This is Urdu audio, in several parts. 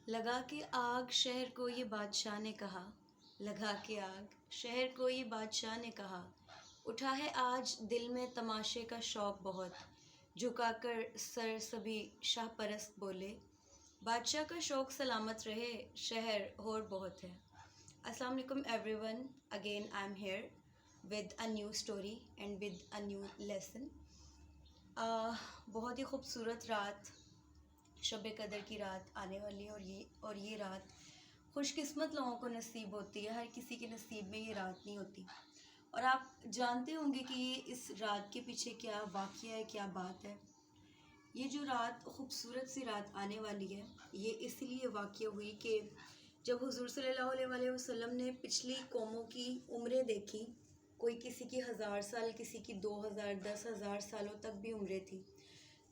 لگا کے آگ شہر کو یہ بادشاہ نے کہا، لگا کے آگ شہر کو یہ بادشاہ نے کہا، اٹھا ہے آج دل میں تماشے کا شوق بہت، جھکا کر سر سبھی شاہ پرست بولے، بادشاہ کا شوق سلامت رہے، شہر اور بہت ہے۔ السلام علیکم every one, again I am here with a new story and with a new lesson. بہت ہی خوبصورت رات، شب قدر کی رات آنے والی ہے، اور یہ رات خوش قسمت لوگوں کو نصیب ہوتی ہے، ہر کسی کے نصیب میں یہ رات نہیں ہوتی۔ اور آپ جانتے ہوں گے کہ یہ اس رات کے پیچھے کیا واقعہ ہے، کیا بات ہے۔ یہ جو رات، خوبصورت سی رات آنے والی ہے، یہ اس لیے واقعہ ہوئی کہ جب حضور صلی اللہ علیہ وسلم نے پچھلی قوموں کی عمریں دیکھی، کوئی کسی کی 1000 سال، کسی کی 2000 10,000 سالوں تک بھی عمریں تھی،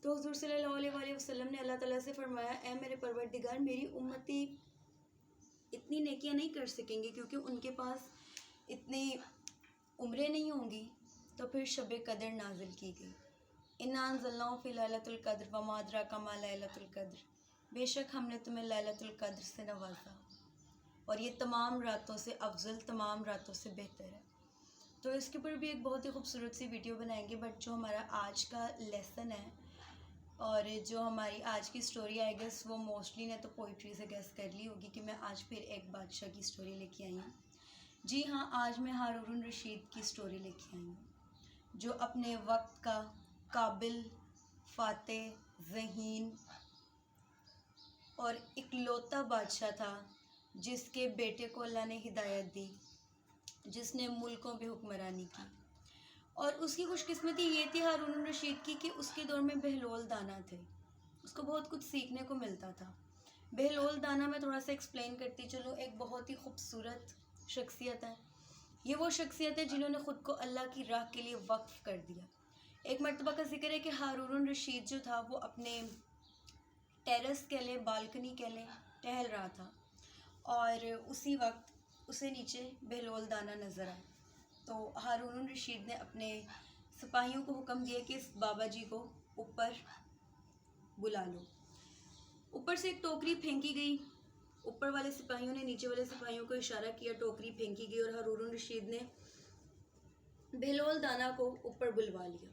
تو حضور صلی اللہ علیہ وسلم نے اللہ تعالیٰ سے فرمایا، اے میرے پروردگار، میری امتی اتنی نیکیاں نہیں کر سکیں گے کیونکہ ان کے پاس اتنی عمریں نہیں ہوں گی، تو پھر شب قدر نازل کی گئی۔ انا انزلناہ فی لیلۃ القدر وما ادراک ما لیلۃ القدر، بے شک ہم نے تمہیں لیلۃ القدر سے نوازا، اور یہ تمام راتوں سے افضل، تمام راتوں سے بہتر ہے۔ تو اس کے اوپر بھی ایک بہت ہی خوبصورت سی ویڈیو بنائیں گے، بٹ جو ہمارا آج کا لیسن ہے اور جو ہماری آج کی اسٹوری آئی گیس، وہ موسٹلی نے تو پوئٹری سے گیس کر لی ہوگی کہ میں آج پھر ایک بادشاہ کی اسٹوری لے کے آئی ہوں۔ جی ہاں، آج میں ہارون الرشید کی اسٹوری لے کے آئی ہوں، جو اپنے وقت کا قابل، فاتح، ذہین اور اکلوتا بادشاہ تھا، جس کے بیٹے کو اللہ نے ہدایت دی، جس نے ملکوں پہ حکمرانی کی۔ اور اس کی خوش قسمتی یہ تھی ہارون الرشید کی کہ اس کے دور میں بہلول دانا تھے، اس کو بہت کچھ سیکھنے کو ملتا تھا۔ بہلول دانا میں تھوڑا سا ایکسپلین کرتی چلو، ایک بہت ہی خوبصورت شخصیت ہے۔ یہ وہ شخصیت ہے جنہوں نے خود کو اللہ کی راہ کے لیے وقف کر دیا۔ ایک مرتبہ کا ذکر ہے کہ ہارون الرشید جو تھا وہ اپنے ٹیرس کہہ لیں، بالکنی کہہ لیں، ٹہل رہا تھا، اور اسی وقت اسے نیچے بہلول دانا نظر آیا۔ تو ہارون الرشید نے اپنے سپاہیوں کو حکم دیا کہ اس بابا جی کو اوپر بلا لو۔ اوپر سے ایک ٹوکری پھینکی گئی، اوپر والے سپاہیوں نے نیچے والے سپاہیوں کو اشارہ کیا، ٹوکری پھینکی گئی، اور ہارون الرشید نے بہلول دانا کو اوپر بلوا لیا۔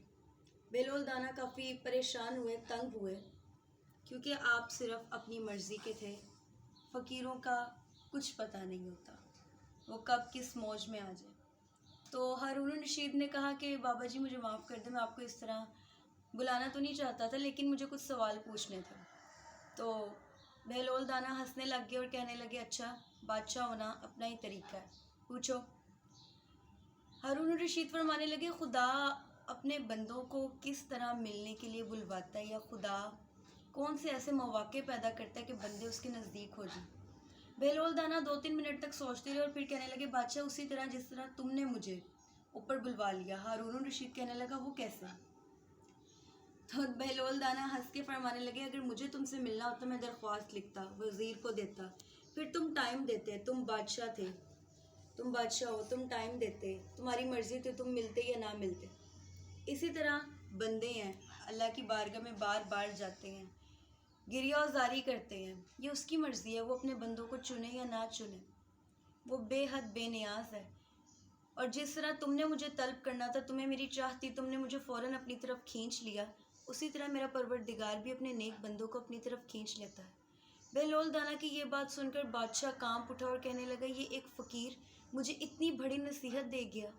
بہلول دانا کافی پریشان ہوئے، تنگ ہوئے، کیونکہ آپ صرف اپنی مرضی کے تھے۔ فقیروں کا کچھ پتہ نہیں ہوتا، وہ کب کس موج میں آ جائے۔ تو ہارون الرشید نے کہا کہ بابا جی مجھے معاف کر دیں، میں آپ کو اس طرح بلانا تو نہیں چاہتا تھا، لیکن مجھے کچھ سوال پوچھنے تھے۔ تو بہلول دانا ہنسنے لگ گئے اور کہنے لگے، اچھا، بادشاہ ہونا اپنا ہی طریقہ ہے، پوچھو۔ ہارون الرشید فرمانے لگے، خدا اپنے بندوں کو کس طرح ملنے کے لیے بلواتا ہے، یا خدا کون سے ایسے مواقع پیدا کرتا ہے کہ بندے اس کے نزدیک ہو جائیں۔ بہلول دانا 2-3 منٹ تک سوچتے رہے اور پھر کہنے لگے، بادشاہ اسی طرح جس طرح تم نے مجھے اوپر بلوا لیا۔ ہارون الرشید کہنے لگا، وہ کیسے؟ تو بہلول دانا ہنس کے فرمانے لگے، اگر مجھے تم سے ملنا ہوتا میں درخواست لکھتا، وزیر کو دیتا، پھر تم ٹائم دیتے، تم بادشاہ تھے، تم بادشاہ ہو، تم ٹائم دیتے، تمہاری مرضی تھی، تم ملتے یا نہ ملتے۔ اسی طرح بندے ہیں، اللہ کی بارگاہ میں بار بار جاتے ہیں، گریہ زاری کرتے ہیں، یہ اس کی مرضی ہے، وہ اپنے بندوں کو چنے یا نہ چنے، وہ بے حد بے نیاز ہے۔ اور جس طرح تم نے مجھے طلب کرنا تھا، تمہیں میری چاہ تھی، تم نے مجھے فوراً اپنی طرف کھینچ لیا، اسی طرح میرا پروردگار بھی اپنے نیک بندوں کو اپنی طرف کھینچ لیتا ہے۔ بہلول دانا کی یہ بات سن کر بادشاہ کانپ اٹھا اور کہنے لگا، یہ ایک فقیر مجھے اتنی بڑی نصیحت دے گیا۔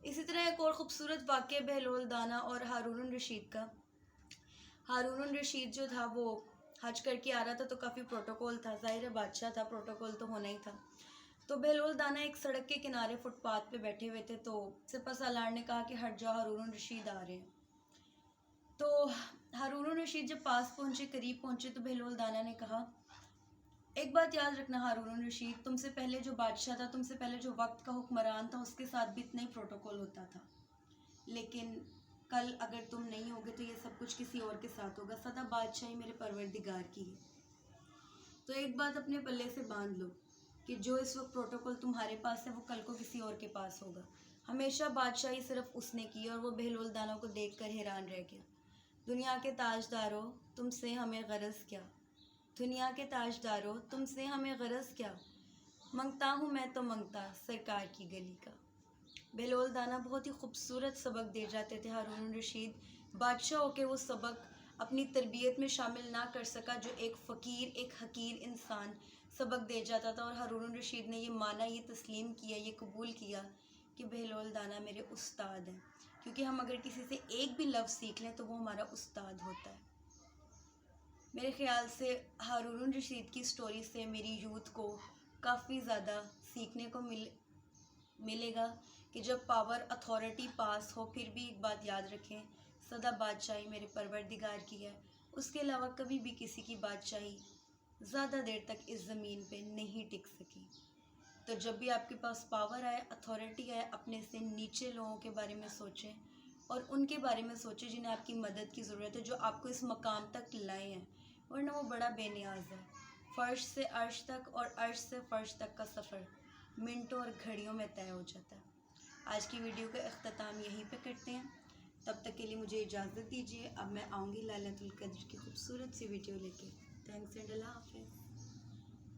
اسی طرح ایک اور خوبصورت واقعہ بہلول دانا اور ہارون الرشید کا۔ ہارون الرشید جو تھا وہ حج کر کے آ رہا تھا، تو کافی پروٹوکول تھا، ظاہر ہے بادشاہ تھا، پروٹوکول تو ہونا ہی تھا۔ تو بہلول دانا ایک سڑک کے کنارے فٹ پاتھ پہ بیٹھے ہوئے تھے، تو سپہ سالار نے کہا کہ ہٹ جاؤ، ہارون الرشید آ رہے ہیں۔ تو ہارون الرشید جب پاس پہنچے، قریب پہنچے، تو بہلول دانا نے کہا، ایک بات یاد رکھنا ہارون الرشید، تم سے پہلے جو بادشاہ تھا، تم سے پہلے جو وقت کا حکمران تھا، اس کے ساتھ بھی اتنا ہی پروٹوکول ہوتا تھا، لیکن کل اگر تم نہیں ہوگے تو یہ سب کچھ کسی اور کے ساتھ ہوگا، سدا بادشاہی میرے پروردگار کی ہے۔ تو ایک بات اپنے پلے سے باندھ لو کہ جو اس وقت پروٹوکول تمہارے پاس ہے وہ کل کو کسی اور کے پاس ہوگا۔ ہمیشہ بادشاہی صرف اس نے کی، اور وہ بہلول دانا کو دیکھ کر حیران رہ گیا۔ دنیا کے تاجداروں، تم سے ہمیں غرض کیا؟ دنیا کے تاجداروں تم سے ہمیں غرض کیا، منگتا ہوں میں تو منگتا سرکار کی گلی کا۔ بہلول دانا بہت ہی خوبصورت سبق دے جاتے تھے ہارون الرشید بادشاہ ہو کے وہ سبق اپنی تربیت میں شامل نہ کر سکا جو ایک فقیر ایک حقیر انسان سبق دے جاتا تھا، اور ہارون الرشید نے یہ مانا، یہ تسلیم کیا، یہ قبول کیا کہ بہلول دانا میرے استاد ہیں، کیونکہ ہم اگر کسی سے ایک بھی لفظ سیکھ لیں تو وہ ہمارا استاد ہوتا ہے۔ میرے خیال سے ہارون الرشید کی سٹوری سے میری یوتھ کو کافی زیادہ سیکھنے کو ملے گا کہ جب پاور اتھارٹی پاس ہو پھر بھی ایک بات یاد رکھیں، سدا بادشاہی میرے پروردگار کی ہے، اس کے علاوہ کبھی بھی کسی کی بادشاہی زیادہ دیر تک اس زمین پہ نہیں ٹک سکی۔ تو جب بھی آپ کے پاس پاور آئے، اتھارٹی آئے، اپنے سے نیچے لوگوں کے بارے میں سوچیں اور ان کے بارے میں سوچیں جنہیں آپ کی مدد کی ضرورت ہے، جو آپ کو اس مقام تک لائے ہیں، ورنہ وہ بڑا بے نیاز ہے۔ فرش سے عرش تک اور عرش سے فرش تک کا سفر منٹوں اور گھڑیوں میں طے ہو جاتا ہے۔ آج کی ویڈیو کا اختتام یہیں پہ کرتے ہیں، تب تک کے لیے مجھے اجازت دیجیے۔ اب میں آؤں گی لالۃ القدر کی خوبصورت سی ویڈیو لے کے۔ تھینکس اینڈ اللہ حافظ۔